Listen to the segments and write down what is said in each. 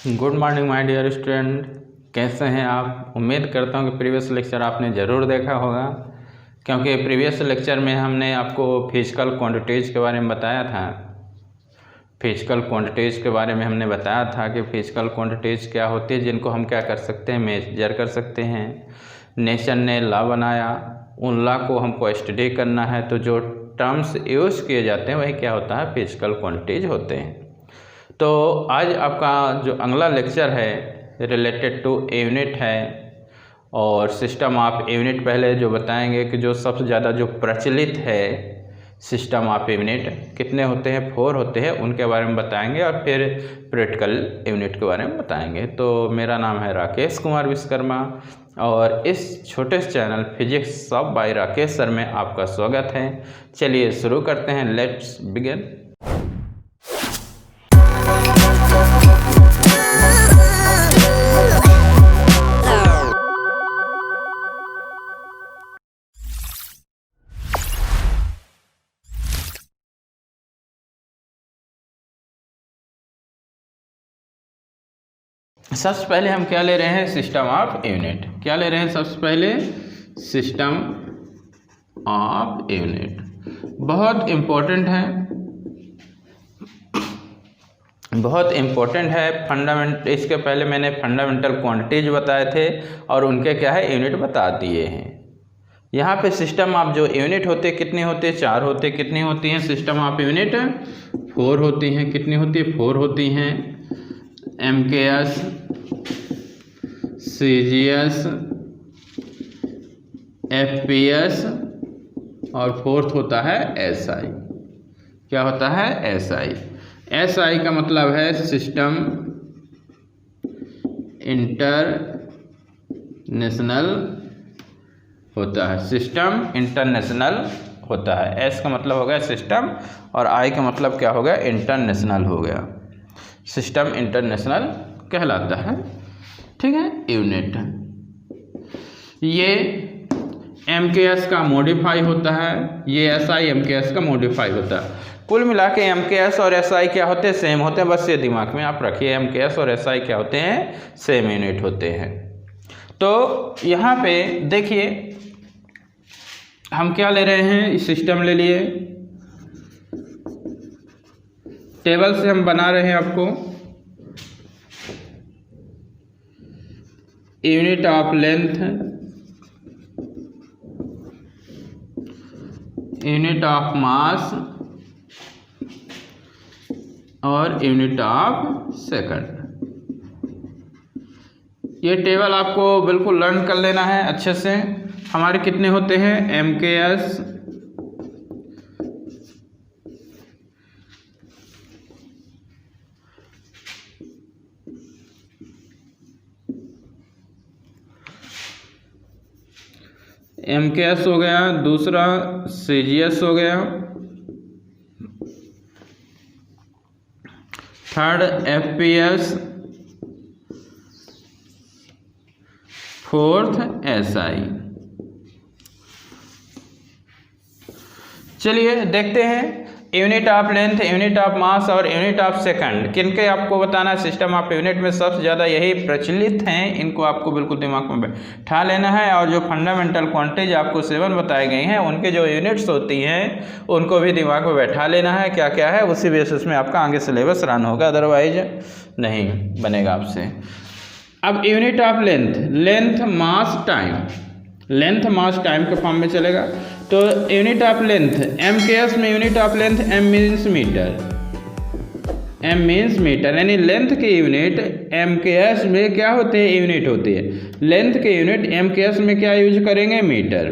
Good morning my dear student, कैसे हैं आप। उम्मीद करता हूं कि प्रीवियस लेक्चर आपने ज़रूर देखा होगा, क्योंकि प्रीवियस लेक्चर में हमने आपको फिजिकल क्वांटिटीज़ के बारे में बताया था। फिजिकल क्वांटिटीज़ के बारे में हमने बताया था कि फिजिकल क्वांटिटीज़ क्या होती है, जिनको हम क्या कर सकते हैं, मेजर कर सकते हैं। नेशन ने लॉ बनाया, उन लॉ को हमको स्टडी करना है, तो जो टर्म्स यूज़ किए जाते हैं वही क्या होता है, फिजिकल क्वांटिटीज़ होते हैं। तो आज आपका जो अगला लेक्चर है रिलेटेड टू यूनिट है, और सिस्टम ऑफ यूनिट पहले जो बताएंगे कि जो सबसे ज़्यादा जो प्रचलित है सिस्टम ऑफ यूनिट कितने होते हैं, 4 होते हैं, उनके बारे में बताएंगे, और फिर प्रैक्टिकल यूनिट के बारे में बताएंगे। तो मेरा नाम है राकेश कुमार विश्वकर्मा, और इस छोटे से चैनल फिजिक्स सब बाय राकेश सर में आपका स्वागत है। चलिए शुरू करते हैं, लेट्स बिगिन। सबसे पहले हम क्या ले रहे हैं, सिस्टम ऑफ यूनिट। क्या ले रहे हैं सबसे पहले, सिस्टम ऑफ यूनिट। बहुत इम्पोर्टेंट है, बहुत इम्पोर्टेंट है। फंडामेंटल, इसके पहले मैंने फंडामेंटल क्वांटिटीज बताए थे और उनके क्या है, यूनिट बता दिए हैं। यहाँ पे सिस्टम ऑफ जो यूनिट होते कितने होते, 4 होते। कितनी होती हैं सिस्टम ऑफ यूनिट, 4 होती हैं। कितनी होती है, 4 होती हैं। MKS, CGS, FPS, और 4th होता है SI। क्या होता है, SI। SI का मतलब है सिस्टम इंटरनेशनल होता है, सिस्टम इंटरनेशनल होता है। S का मतलब हो गया सिस्टम, और I का मतलब क्या हो गया, इंटरनेशनल हो गया। सिस्टम इंटरनेशनल कहलाता है, ठीक है। यूनिट ये MKS का मॉडिफाई होता है, ये SI MKS का मॉडिफाई होता है। कुल मिला के MKS और SI क्या होते हैं, सेम होते हैं। बस ये दिमाग में आप रखिए, MKS और SI क्या होते हैं, सेम यूनिट होते हैं। तो यहाँ पे देखिए हम क्या ले रहे हैं, सिस्टम ले लिए, टेबल से हम बना रहे हैं आपको unit of length, unit of mass और यूनिट ऑफ सेकंड। ये टेबल आपको बिल्कुल लर्न कर लेना है अच्छे से। हमारे कितने होते हैं, MKS, MKS हो गया, दूसरा CGS हो गया, थर्ड FPS, 4th SI। चलिए देखते हैं unit of length, unit of mass और यूनिट ऑफ सेकंड किनके आपको बताना है। सिस्टम ऑफ यूनिट में सबसे ज़्यादा यही प्रचलित हैं, इनको आपको बिल्कुल दिमाग में बैठा लेना है। और जो फंडामेंटल क्वांटिटीज आपको 7 बताई गई हैं, उनके जो यूनिट्स होती हैं उनको भी दिमाग में बैठा लेना है, क्या क्या है। उसी बेसिस में आपका आगे सिलेबस रन होगा, अदरवाइज नहीं बनेगा आपसे। अब unit of length, length mass time, length mass time के फॉर्म में चलेगा। तो यूनिट ऑफ लेंथ, MKS में unit of length M means metre, M means metre, यानी लेंथ की यूनिट MKS में क्या होते हैं, यूनिट होती है। लेंथ के यूनिट MKS में क्या यूज करेंगे, मीटर।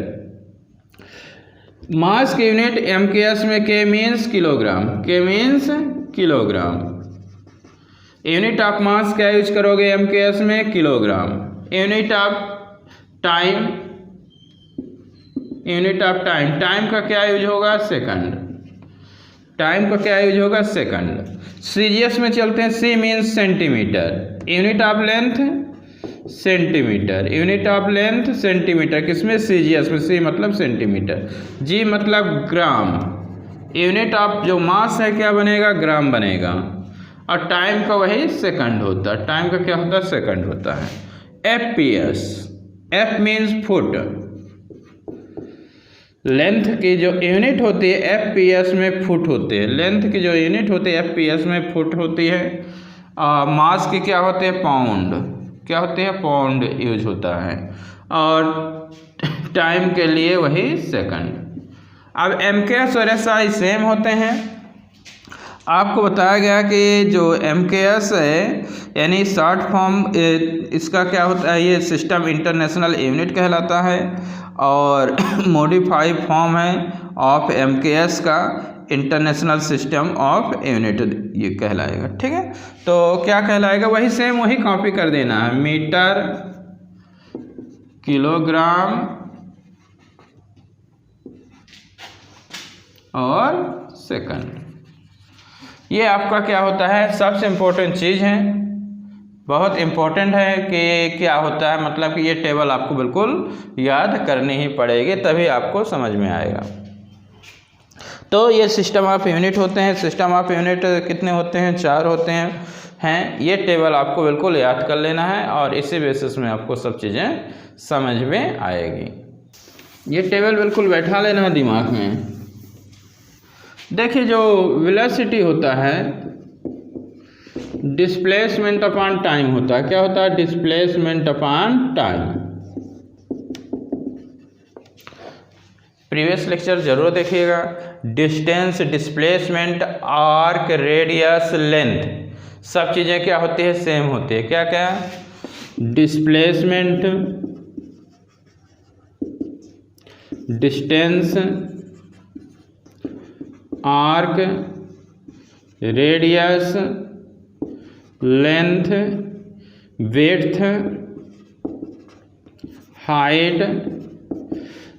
मास की यूनिट MKS में K means kilogram, K means kilogram. Unit of mass क्या यूज करोगे MKS में, kilogram. Unit of time, unit of time, time का क्या यूज होगा, सेकंड। टाइम का क्या यूज होगा, सेकंड। CGS में चलते हैं, C means centimetre. Unit of length centimetre, unit of length centimetre, किसमें, CGS में। C मतलब सेंटीमीटर, G मतलब ग्राम। यूनिट ऑफ जो मास है क्या बनेगा, ग्राम बनेगा। और टाइम का वही सेकंड होता है। टाइम का क्या होता है? सेकंड होता है। FPS, F means foot. Length की जो यूनिट होती है FPS में फुट होती है। लेंथ की जो यूनिट होती है FPS में फुट होती है। मास की क्या होते हैं? पाउंड। क्या होते हैं? पाउंड यूज होता है। और टाइम के लिए वही सेकंड। अब MKS और SI सेम होते हैं। आपको बताया गया कि जो MKS है यानी शॉर्ट फॉर्म इसका क्या होता है? ये सिस्टम इंटरनेशनल यूनिट कहलाता है। और मॉडिफाइड फॉर्म है ऑफ MKS का इंटरनेशनल सिस्टम ऑफ यूनिट ये कहलाएगा। ठीक है, तो क्या कहलाएगा? वही सेम वही कॉपी कर देना है। मीटर, किलोग्राम और सेकंड। ये आपका क्या होता है? सबसे इम्पोर्टेंट चीज़ है, बहुत इम्पोर्टेंट है कि क्या होता है, मतलब कि ये टेबल आपको बिल्कुल याद करनी ही पड़ेगी, तभी आपको समझ में आएगा। तो ये सिस्टम ऑफ यूनिट होते हैं। सिस्टम ऑफ यूनिट कितने होते हैं? 4 होते हैं। ये टेबल आपको बिल्कुल याद कर लेना है और इसी बेसिस में आपको सब चीज़ें समझ में आएगी। ये टेबल बिल्कुल बैठा लेना है दिमाग में। देखिए, जो वेलोसिटी होता है डिस्प्लेसमेंट अपॉन टाइम होता है। क्या होता है? Displacement upon time. Previous lecture जरूर देखिएगा। Distance, displacement, arc, radius, length, सब चीज़ें क्या होती है? सेम होती है। क्या क्या? Displacement, distance, arc, radius, length, width, height,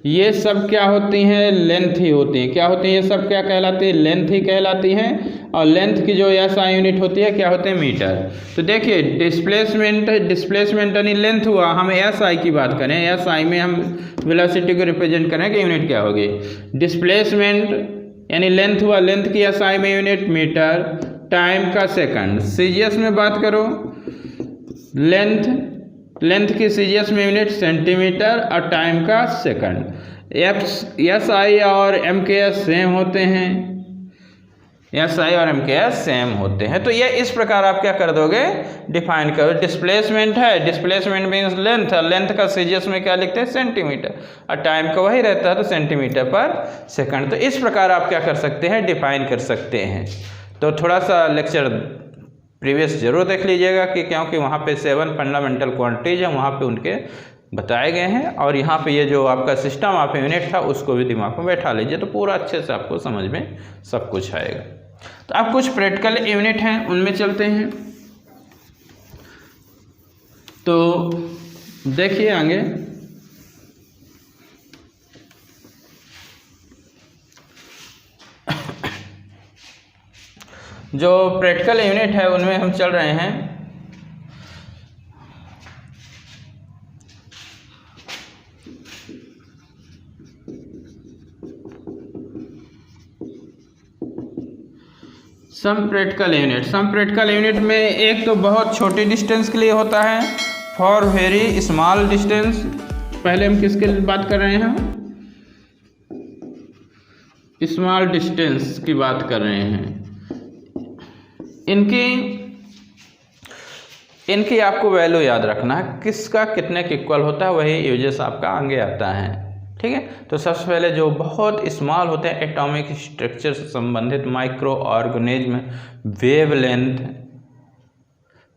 ये सब क्या होती हैं? लेंथ ही होती हैं। क्या होती हैं? ये सब क्या कहलाती है? लेंथ ही कहलाती हैं। और लेंथ की जो SI यूनिट होती है क्या होते हैं? मीटर। तो देखिए, डिस्प्लेसमेंट यानी लेंथ हुआ। हम SI की बात करें, SI में हम वेलोसिटी को रिप्रेजेंट करें कि यूनिट क्या होगी? डिस्प्लेसमेंट यानी लेंथ हुआ, लेंथ की SI में यूनिट मीटर, टाइम का सेकंड। CGS में बात करो, लेंथ की CGS में यूनिट सेंटीमीटर और टाइम का सेकंड। SI और MKS सेम होते हैं। SI और MKS सेम होते हैं। तो ये इस प्रकार आप क्या कर दोगे? डिफाइन करो। डिस्प्लेसमेंट है, डिस्प्लेसमेंट मीन्स लेंथ, लेंथ का CGS में क्या लिखते हैं? सेंटीमीटर, और टाइम का वही रहता है तो सेंटीमीटर पर सेकंड। तो इस प्रकार आप क्या कर सकते हैं? डिफाइन कर सकते हैं। तो थोड़ा सा लेक्चर प्रीवियस जरूर देख लीजिएगा कि क्योंकि वहाँ पे 7 फंडामेंटल क्वांटिटीज हैं, वहाँ पे उनके बताए गए हैं। और यहाँ पे ये जो आपका सिस्टम ऑफ यूनिट था उसको भी दिमाग में बैठा लीजिए, तो पूरा अच्छे से आपको समझ में सब कुछ आएगा। तो अब कुछ प्रैक्टिकल यूनिट हैं, उनमें चलते हैं। तो देखिए आगे, जो प्रैक्टिकल यूनिट है उनमें हम चल रहे हैं। सम प्रैक्टिकल यूनिट में एक तो बहुत छोटी डिस्टेंस के लिए होता है, फॉर वेरी स्मॉल डिस्टेंस। पहले हम किसके लिए बात कर रहे हैं? स्मॉल डिस्टेंस की बात कर रहे हैं। इनकी आपको वैल्यू याद रखना है, किसका कितने के इक्वल होता है, वही यूजेस आपका आगे आता है। ठीक है, तो सबसे पहले जो बहुत स्मॉल होते हैं, एटॉमिक स्ट्रक्चर से संबंधित माइक्रो ऑर्गेनिज्म, वेवलेंथ,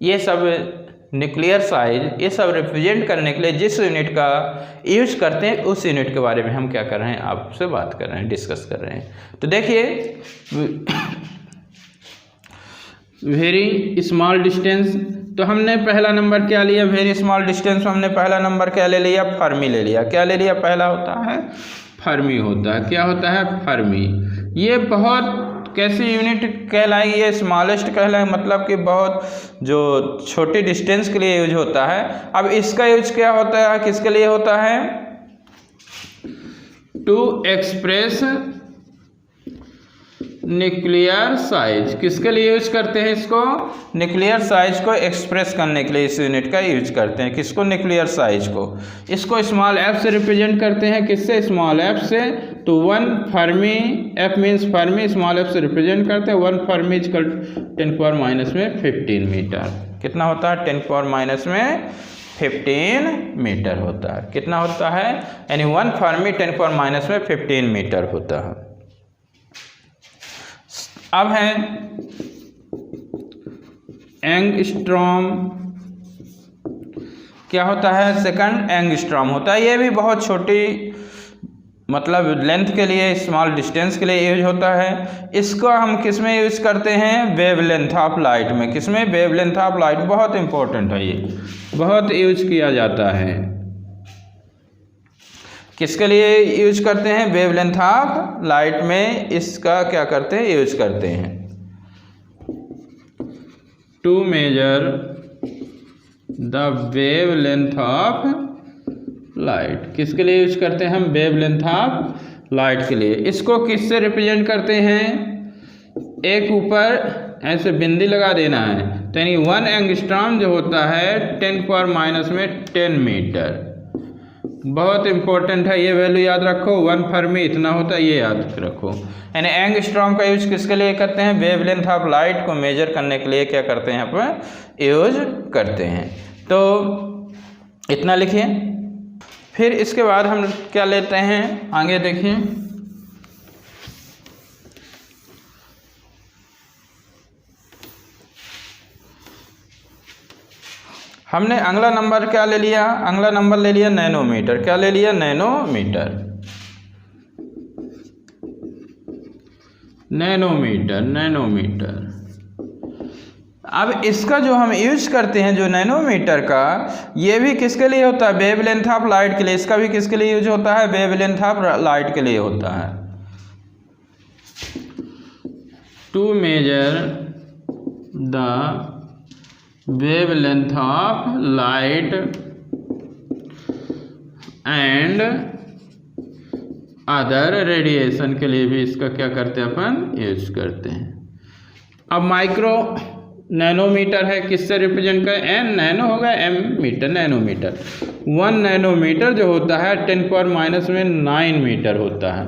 ये सब न्यूक्लियर साइज, ये सब रिप्रेजेंट करने के लिए जिस यूनिट का यूज करते हैं उस यूनिट के बारे में हम क्या कर रहे हैं? आपसे बात कर रहे हैं, डिस्कस कर रहे हैं। तो देखिए, वेरी स्मॉल डिस्टेंस, तो हमने पहला नंबर क्या लिया? वेरी स्मॉल डिस्टेंस में हमने पहला नंबर क्या ले लिया? फर्मी ले लिया। क्या ले लिया? पहला होता है फर्मी होता है। क्या होता है? फर्मी। ये बहुत कैसी यूनिट कहलाएगी? ये स्मॉलेस्ट कहलाएगी, मतलब कि बहुत जो छोटी डिस्टेंस के लिए यूज होता है। अब इसका यूज क्या होता है? किसके लिए होता है? टू एक्सप्रेस न्यूक्लियर साइज किसके लिए यूज करते हैं इसको? न्यूक्लियर साइज को एक्सप्रेस करने के लिए इस यूनिट का यूज करते हैं। किसको? न्यूक्लियर साइज को। इसको स्मॉल एफ से रिप्रेजेंट करते हैं। किससे? स्मॉल एफ से। तो 1 Fermi, F means Fermi, small F से रिप्रेजेंट करते हैं। 1 फर्मी इक्वल 10⁻⁻15 मीटर। कितना होता है? 10⁻⁻15 मीटर होता है। कितना होता है? यानी 1 फर्मी 10⁻⁻15 मीटर होता है। अब है एंगस्ट्रॉम। क्या होता है? सेकंड एंगस्ट्रॉम होता है। ये भी बहुत छोटी मतलब लेंथ के लिए, स्मॉल डिस्टेंस के लिए यूज होता है। इसको हम किस में यूज करते हैं? वेवलेंथ ऑफ लाइट में। किस में? Wavelength of light. बहुत इंपॉर्टेंट है, ये बहुत यूज किया जाता है। किसके लिए यूज करते हैं? वेवलेंथ ऑफ लाइट में इसका क्या करते हैं? यूज करते हैं। To measure the wavelength of light. किसके लिए यूज करते हैं हम? वेवलेंथ ऑफ लाइट के लिए। इसको किससे रिप्रेजेंट करते हैं? एक ऊपर ऐसे बिंदी लगा देना है, तो यानी 1 एंगस्ट्रॉम जो होता है 10⁻⁻10 मीटर। बहुत इंपॉर्टेंट है, ये वैल्यू याद रखो। 1 फर्मी इतना होता है, ये याद रखो। यानी एंगस्ट्रॉम का यूज किसके लिए करते हैं? वेवलेंथ ऑफ लाइट को मेजर करने के लिए क्या करते हैं? यहाँ पर यूज करते हैं। तो इतना लिखिए। फिर इसके बाद हम क्या लेते हैं? आगे देखिए। हमने अगला नंबर क्या ले लिया? अगला नंबर ले लिया नैनोमीटर। क्या ले लिया? नैनोमीटर। Nanometre, nanometre. अब इसका जो हम यूज करते हैं, जो नैनोमीटर का, ये भी किसके लिए होता है? वेवलेंथ ऑफ लाइट के लिए। इसका भी किसके लिए यूज होता है? वेवलेंथ ऑफ लाइट के लिए होता है। To measure the wavelength of light and other radiation के लिए भी इसका क्या करते हैं? अपन यूज करते हैं। अब माइक्रो नैनोमीटर है, किससे रिप्रेजेंट करें? एन नैनो होगा, एम मीटर, नैनोमीटर। 1 नैनोमीटर जो होता है 10⁻⁹ मीटर होता है।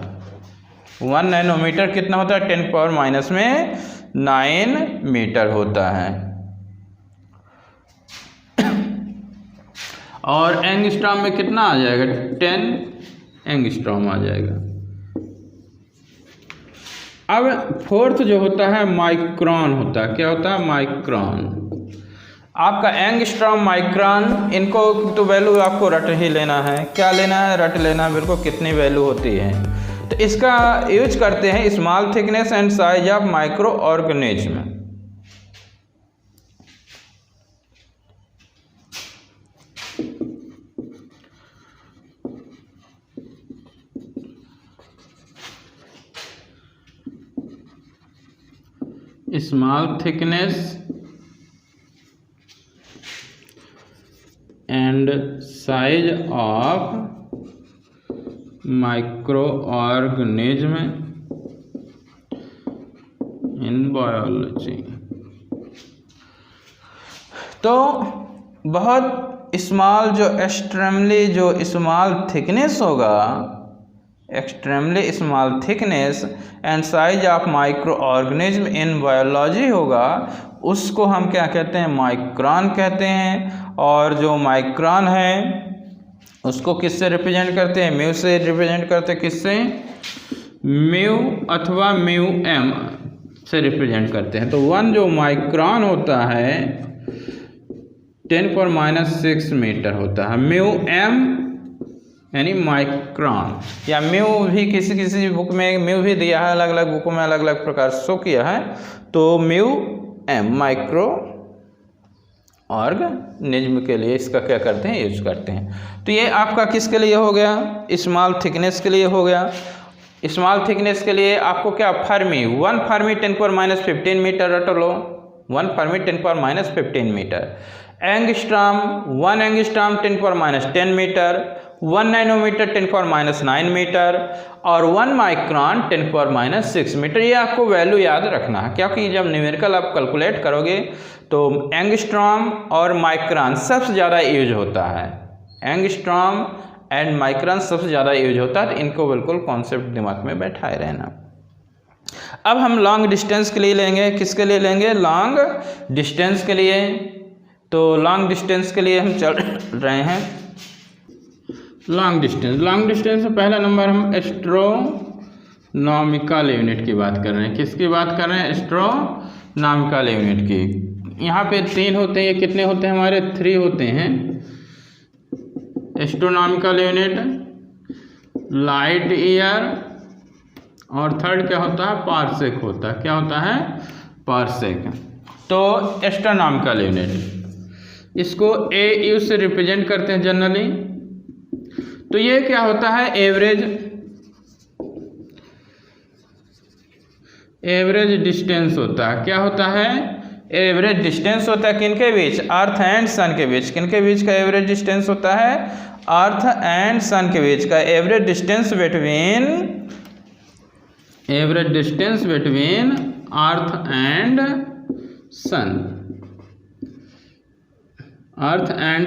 1 नैनोमीटर कितना होता है? 10⁻⁹ मीटर होता है। और एंगस्ट्रॉम में कितना आ जाएगा? 10 एंगस्ट्रॉम आ जाएगा। अब फोर्थ जो होता है माइक्रोन होता है। क्या होता है? माइक्रोन। आपका एंगस्ट्रॉम, माइक्रोन, इनको तो वैल्यू आपको रट ही लेना है। क्या लेना है? रट लेना है मेरे को, कितनी वैल्यू होती है। तो इसका यूज करते हैं small thickness and size of micro organism. Small thickness and size of micro organism in biology. तो बहुत स्मॉल, जो एक्सट्रीमली जो स्मॉल थिकनेस होगा, extremely small thickness and size of micro organism in biology होगा, उसको हम क्या कहते हैं? माइक्रोन कहते हैं। और जो माइक्रोन है उसको किससे रिप्रेजेंट करते हैं? म्यू से रिप्रेजेंट करते हैं। किससे? म्यू अथवा म्यू एम से रिप्रेजेंट करते हैं। तो 1 जो माइक्रोन होता है 10⁻⁶ मीटर होता है। म्यू एम यानी माइक्रोन, या म्यू भी किसी किसी बुक में म्यू भी दिया है, अलग अलग बुकों में अलग अलग प्रकार शो किया है। तो म्यू एम माइक्रो ऑर्गेनिज्म के लिए इसका क्या करते हैं? यूज करते हैं। तो ये आपका किसके लिए हो गया? स्मॉल थिकनेस के लिए हो गया। स्मॉल थिकनेस के लिए आपको क्या? फर्मी, 1 फर्मी 10⁻⁻15 मीटर रट लो। 1 fermi 10⁻⁻15 metre. Angstrom, 1 angstrom 10⁻⁻10 metre. 1 nanometre 10⁻⁹ metre और 1 माइक्रोन 10⁻⁶ मीटर। ये आपको वैल्यू याद रखना है, क्योंकि जब न्यूमेरिकल आप कैलकुलेट करोगे तो एंगस्ट्रॉम और माइक्रोन सबसे ज़्यादा यूज होता है। एंगस्ट्रॉम एंड माइक्रोन सबसे ज़्यादा यूज होता है, तो इनको बिल्कुल कॉन्सेप्ट दिमाग में बैठाए रहना। अब हम लॉन्ग डिस्टेंस के लिए लेंगे, किसके लिए लेंगे? लॉन्ग डिस्टेंस के लिए। तो लॉन्ग डिस्टेंस के लिए हम चल रहे हैं लॉन्ग डिस्टेंस में पहला नंबर हम एस्ट्रोनॉमिकल यूनिट की बात कर रहे हैं। किसकी बात कर रहे हैं? एस्ट्रोनॉमिकल यूनिट की। यहाँ पे 3 होते हैं, ये कितने होते हैं हमारे? 3 होते हैं। एस्ट्रोनॉमिकल यूनिट, लाइट ईयर और थर्ड क्या होता है? पारसेक होता है। क्या होता है? पारसेक। तो एस्ट्रोनॉमिकल यूनिट, इसको AU से रिप्रेजेंट करते हैं जनरली। तो ये क्या होता है? एवरेज डिस्टेंस होता है। क्या होता है? एवरेज डिस्टेंस होता है किनके बीच? अर्थ एंड सन के बीच। किनके बीच का एवरेज डिस्टेंस होता है? अर्थ एंड सन के बीच का average distance between earth and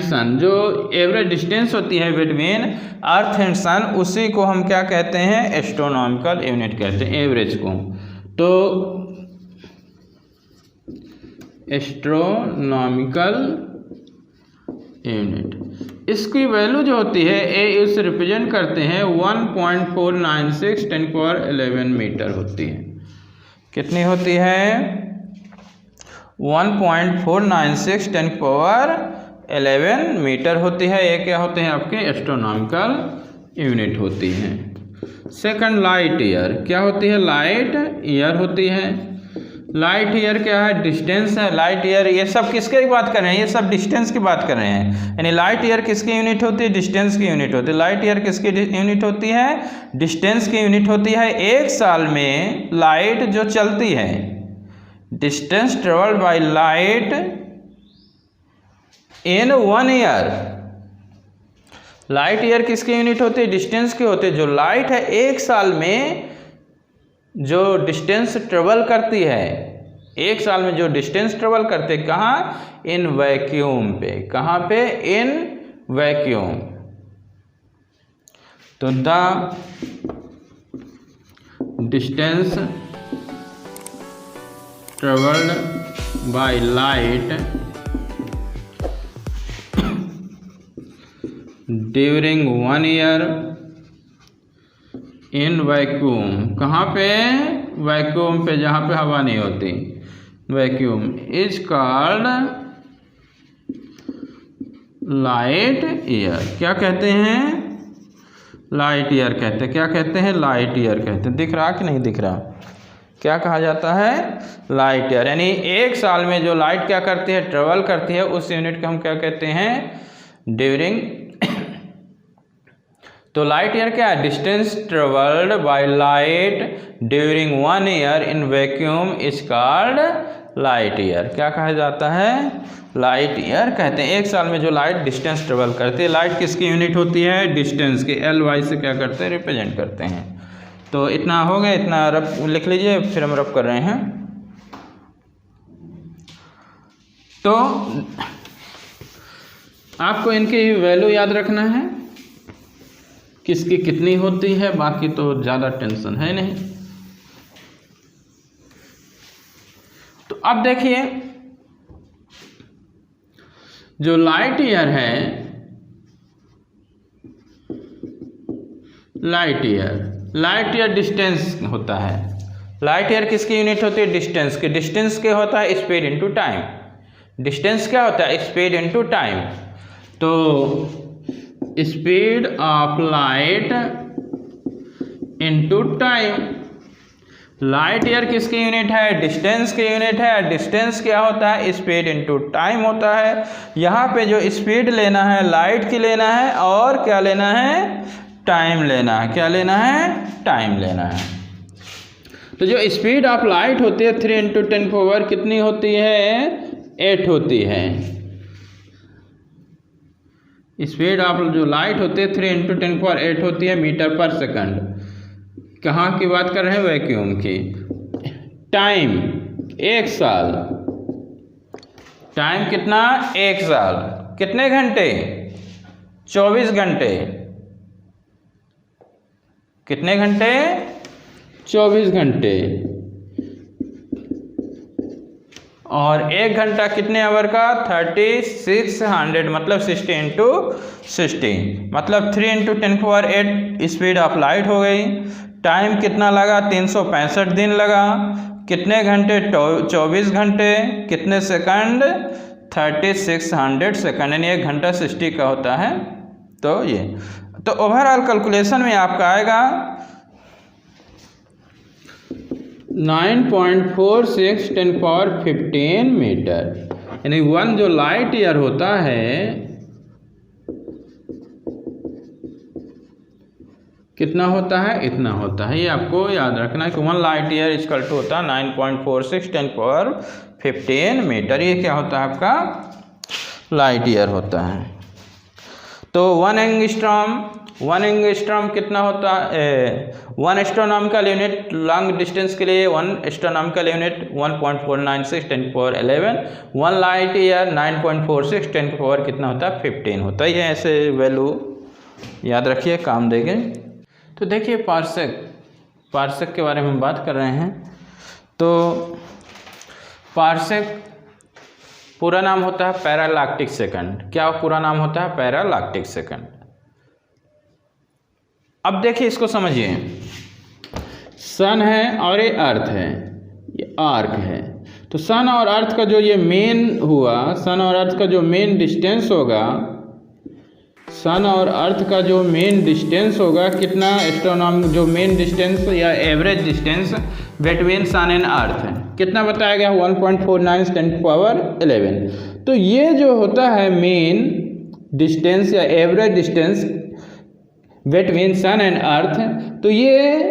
sun. जो एवरेज डिस्टेंस होती है बिटवीन अर्थ एंड सन, उसी को हम क्या कहते हैं? एस्ट्रोनॉमिकल यूनिट कहते हैं, एवरेज को। तो एस्ट्रोनॉमिकल यूनिट, इसकी वैल्यू जो होती है AU से रिप्रेजेंट करते हैं 1.496 10⁻11 मीटर होती है। कितनी होती है? 1.496 10⁻11 मीटर होती है। ये क्या होते हैं? आपके एस्ट्रोनॉमिकल यूनिट होती हैं। Second, light year. क्या होती है? लाइट ईयर होती है। लाइट ईयर क्या है? डिस्टेंस है। लाइट ईयर, ये सब किसके बात कर रहे हैं? ये सब डिस्टेंस की बात कर रहे हैं। यानी लाइट ईयर किसकी यूनिट होती है? डिस्टेंस की यूनिट होती है। लाइट ईयर किसकी यूनिट होती है? डिस्टेंस की यूनिट होती है। एक साल में लाइट जो चलती है, distance travelled by light in 1 year. Light year किसकी यूनिट होती है? डिस्टेंस की होती है। जो लाइट है एक साल में जो डिस्टेंस ट्रेवल करती है, एक साल में जो डिस्टेंस ट्रेवल करते, कहाँ? इन वैक्यूम पे। कहाँ पे? In vacuum. तो the distance travelled by light during 1 year in vacuum. कहाँ पे? वैक्यूम पे, जहाँ पे हवा नहीं होती। Vacuum is called light year. क्या कहते हैं? लाइट ईयर कहते हैं। क्या कहते हैं? लाइट ईयर कहते हैं। दिख रहा कि नहीं दिख रहा? क्या कहा जाता है? Light year. यानी एक साल में जो लाइट क्या करती है? ट्रेवल करती है, उस यूनिट को हम क्या कहते हैं? ड्यूरिंग। तो लाइट ईयर क्या है? Distance travelled by light during 1 year in vacuum is called light year. क्या कहा जाता है? लाइट ईयर कहते हैं। एक साल में जो लाइट डिस्टेंस ट्रेवल करती है। लाइट किसकी यूनिट होती है? डिस्टेंस की। LY से क्या करते हैं? रिप्रेजेंट करते हैं। तो इतना हो गया, इतना रफ लिख लीजिए, फिर हम रफ कर रहे हैं। तो आपको इनकी वैल्यू याद रखना है, किसकी कितनी होती है, बाकी तो ज़्यादा टेंशन है नहीं। तो अब देखिए, जो लाइट ईयर है, लाइट ईयर डिस्टेंस होता है। लाइट ईयर किसकी यूनिट होती है? डिस्टेंस की। डिस्टेंस क्या होता है? Speed into time. डिस्टेंस क्या होता है? Speed into time. तो speed of light into time. Light year किसकी यूनिट है? डिस्टेंस की यूनिट है। डिस्टेंस क्या होता है? स्पीड इनटू टाइम होता है। यहाँ पे जो स्पीड लेना है लाइट की लेना है, और क्या लेना है? टाइम लेना है। क्या लेना है? टाइम लेना है। तो जो स्पीड ऑफ लाइट होती है 3 × 10⁻, कितनी होती है? 8 होती है। स्पीड ऑफ जो लाइट होती है 3 × 10⁸ होती है मीटर पर सेकंड। कहाँ की बात कर रहे हैं? वैक्यूम की। टाइम 1 साल। टाइम कितना? 1 साल। कितने घंटे? 24 घंटे। कितने घंटे? 24 घंटे। और 1 घंटा कितने आवर का? 3600, मतलब 60 × 60, मतलब 3 × 10⁸ स्पीड ऑफ लाइट हो गई। टाइम कितना लगा? 365 दिन लगा। कितने घंटे? 24 घंटे। कितने सेकंड? 3600 सेकंड, यानी 1 घंटा 60 का होता है। तो ये तो ओवरऑल कैलकुलेशन में आपका आएगा 9.46 10⁻15 मीटर, यानी 1 जो लाइट ईयर होता है कितना होता है? इतना होता है। ये आपको याद रखना है कि 1 लाइट ईयर इक्वल टू होता है 9.46 10⁻15 मीटर। ये क्या होता है? आपका लाइट ईयर होता है। तो 1 एंगस्ट्रॉम कितना होता है? 1 एस्ट्रोनॉमिकल यूनिट लॉन्ग डिस्टेंस के लिए 1 एस्ट्रोनॉमिकल यूनिट 1.496 10⁻11। 1 लाइट ईयर 9.46 10⁻, कितना होता है? 15 होता है। ये ऐसे वैल्यू याद रखिए, काम देंगे। तो देखिए पार्सेक के बारे में बात कर रहे हैं। तो पार्सेक पूरा नाम होता है पैरालैक्टिक सेकंड। क्या पूरा नाम होता है? पैरालैक्टिक सेकंड। अब देखिए इसको समझिए। सन है और ये अर्थ है, ये आर्क है। तो सन और अर्थ का जो ये मेन हुआ, सन और अर्थ का जो मेन डिस्टेंस होगा, सन और अर्थ का जो मेन डिस्टेंस होगा कितना? एस्ट्रोनॉमिकल जो मेन डिस्टेंस या average distance between sun and earth है, कितना बताया गया? 1.49 10⁻11। तो ये जो होता है मेन डिस्टेंस या average distance between sun and earth, तो ये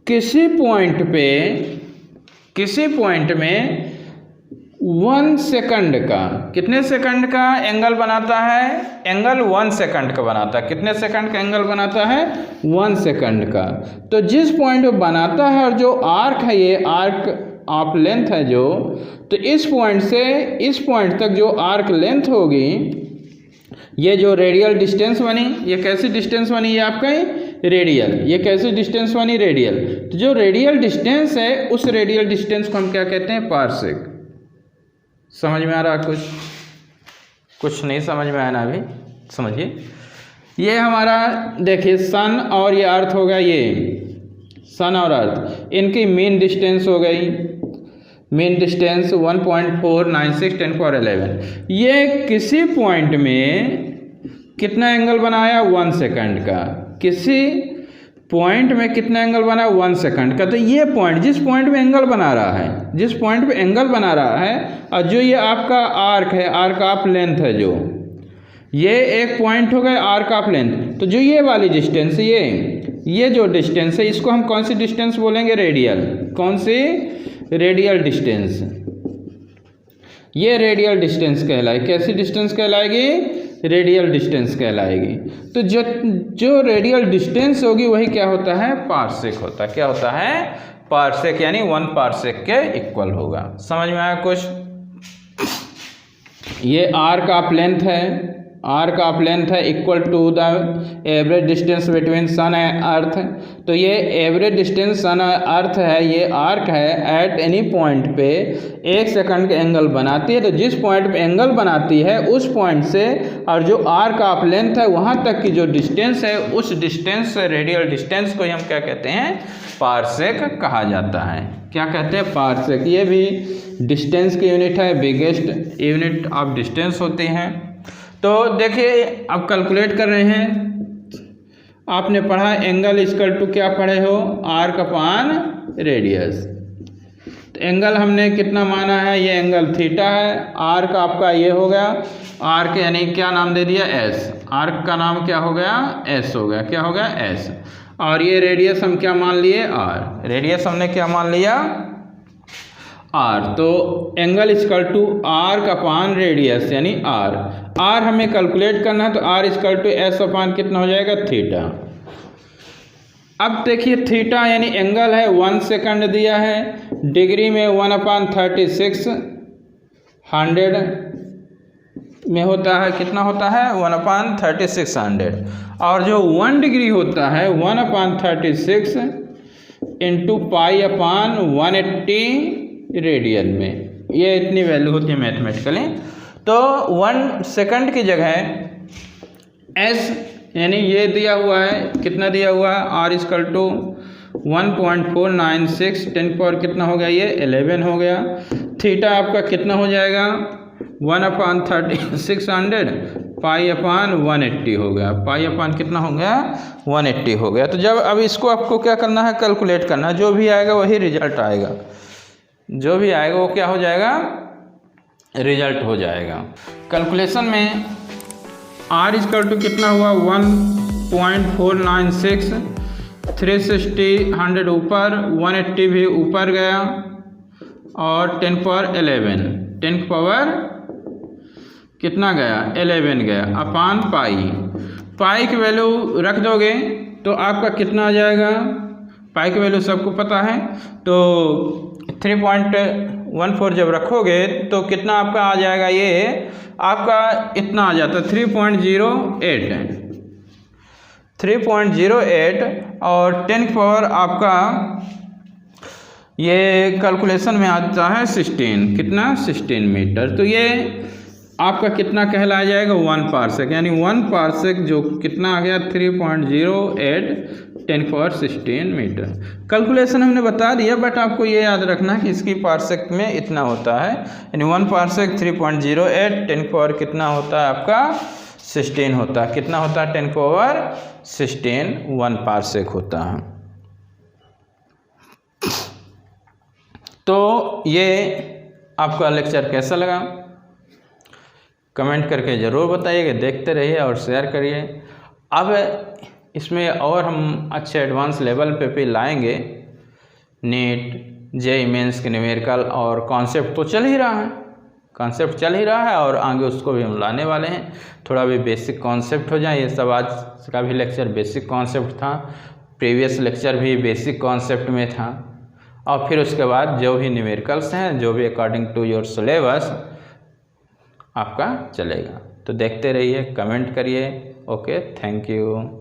किसी पॉइंट में 1 सेकंड का, कितने सेकंड का एंगल बनाता है? एंगल 1 सेकंड का बनाता है। कितने सेकंड का एंगल बनाता है? 1 सेकंड का। तो जिस पॉइंट पे बनाता है और जो आर्क है, ये आर्क ऑफ लेंथ है जो, तो इस पॉइंट से इस पॉइंट तक जो आर्क लेंथ होगी, ये जो रेडियल डिस्टेंस बनी, ये कैसी डिस्टेंस बनी? ये आपका रेडियल। ये कैसी डिस्टेंस बनी? रेडियल। तो जो रेडियल डिस्टेंस है, उस रेडियल डिस्टेंस को हम क्या कहते हैं? पार्सेक। समझ में आ रहा? कुछ नहीं समझ में आना अभी, समझिए। ये हमारा देखिए सन और ये अर्थ होगा, ये सन और अर्थ, इनकी मेन डिस्टेंस हो गई, मेन डिस्टेंस 1.496 10⁻11। ये किसी पॉइंट में कितना एंगल बनाया? 1 सेकंड का। किसी पॉइंट में कितना एंगल बना? 1 सेकंड का। तो ये पॉइंट, जिस पॉइंट में एंगल बना रहा है, जिस पॉइंट पे एंगल बना रहा है, और जो ये आपका आर्क है, आर्क ऑफ लेंथ है, जो ये एक पॉइंट हो गया आर्क ऑफ लेंथ। तो जो ये वाली डिस्टेंस, ये जो डिस्टेंस है, इसको हम कौन सी डिस्टेंस बोलेंगे? रेडियल। कौन सी? Radial distance. ये रेडियल डिस्टेंस कहलाएगी। कैसी डिस्टेंस कहलाएगी? रेडियल डिस्टेंस कहलाएगी। तो जो रेडियल डिस्टेंस होगी वही क्या होता है? पार्सेक होता है। क्या होता है? पार्सेक, यानी 1 पार्सेक के इक्वल होगा। समझ में आया कुछ? ये आर्क ऑफ लेंथ है, आर्क ऑफ लेंथ है equal to the average distance between sun and earth. तो ये एवरेज डिस्टेंस सन और अर्थ है, ये आर्क है, एट एनी पॉइंट पे 1 सेकंड का एंगल बनाती है। तो जिस पॉइंट पे एंगल बनाती है उस पॉइंट से और जो आर्क ऑफ लेंथ है वहाँ तक की जो डिस्टेंस है, उस डिस्टेंस से रेडियल डिस्टेंस को हम क्या कहते हैं? पार्सेक कहा जाता है। क्या कहते हैं? पार्सेक। ये भी डिस्टेंस की यूनिट है, बिगेस्ट यूनिट ऑफ डिस्टेंस होती हैं। तो देखिए अब कैलकुलेट कर रहे हैं। आपने पढ़ा एंगल इक्वल टू क्या पढ़े हो? Arc upon radius. तो एंगल हमने कितना माना है? ये एंगल थीटा है। आर्क आपका ये हो गया, आर्क यानी क्या नाम दे दिया? एस। आर्क का नाम क्या हो गया? एस हो गया। क्या हो गया? एस। और ये रेडियस हम क्या मान लिए? आर। रेडियस हमने क्या मान लिया? आर, तो एंगल इक्वल टू आर का अपान रेडियस यानी आर। आर हमें कैलकुलेट करना है तो R equal to S upon कितना हो जाएगा थीटा। अब देखिए थीटा यानी एंगल है 1 सेकंड दिया है, डिग्री में 1/36 100 में होता है, कितना होता है 1/3600, और जो 1 डिग्री होता है 1/36 इंटू पाई अपान 180 रेडियन में, ये इतनी वैल्यू होती है मैथमेटिकली। तो 1 सेकंड की जगह एस यानी ये दिया हुआ है, कितना दिया हुआ है आर इक्वल टू 1.496 10 पावर कितना हो गया ये 11 हो गया। थीटा आपका कितना हो जाएगा 1/3600 पाई अपान 180 हो गया, पाई अपान कितना हो गया 180 हो गया। तो जब अब इसको आपको क्या करना है कैलकुलेट करना है, जो भी आएगा वही रिजल्ट आएगा, जो भी आएगा वो क्या हो जाएगा रिजल्ट हो जाएगा। कैलकुलेशन में आर इक्वल टू कितना हुआ 1.496 360 100 ऊपर 180 भी ऊपर गया और 10 पावर 11 10 पावर कितना गया 11 गया अपान पाई। पाई की वैल्यू रख दोगे तो आपका कितना आ जाएगा, पाई की वैल्यू सबको पता है, तो 3.14 जब रखोगे तो कितना आपका आ जाएगा, ये आपका इतना आ जाता है 3.08 और 10 पावर आपका ये कैलकुलेशन में आता है 16, कितना 16 मीटर। तो ये आपका कितना कहलाया जाएगा 1 पार्सेक, यानी 1 पार्सेक जो कितना आ गया 3.08 10 पावर 16 मीटर। कैलकुलेशन हमने बता दिया, बट आपको ये याद रखना है कि इसकी पार्सेक में इतना होता है, यानी 1 पार्सेक 3.08 10 पावर कितना होता है आपका 16 होता है, कितना होता है 10 पावर 16 1 पार्सेक होता है। तो ये आपका लेक्चर कैसा लगा कमेंट करके ज़रूर बताइएगा, देखते रहिए और शेयर करिए। अब इसमें और हम अच्छे एडवांस लेवल पे भी लाएंगे, नीट जेईई मेंस के न्यूमेरिकल और कॉन्सेप्ट तो चल ही रहा है, कॉन्सेप्ट चल ही रहा है और आगे उसको भी हम लाने वाले हैं। थोड़ा भी बेसिक कॉन्सेप्ट हो जाए, ये सब आज का भी लेक्चर बेसिक कॉन्सेप्ट था, प्रीवियस लेक्चर भी बेसिक कॉन्सेप्ट में था, और फिर उसके बाद जो भी न्यूमेरिकल्स हैं जो भी अकॉर्डिंग टू योर सिलेबस आपका चलेगा। तो देखते रहिए, कमेंट करिए। Okay, thank you.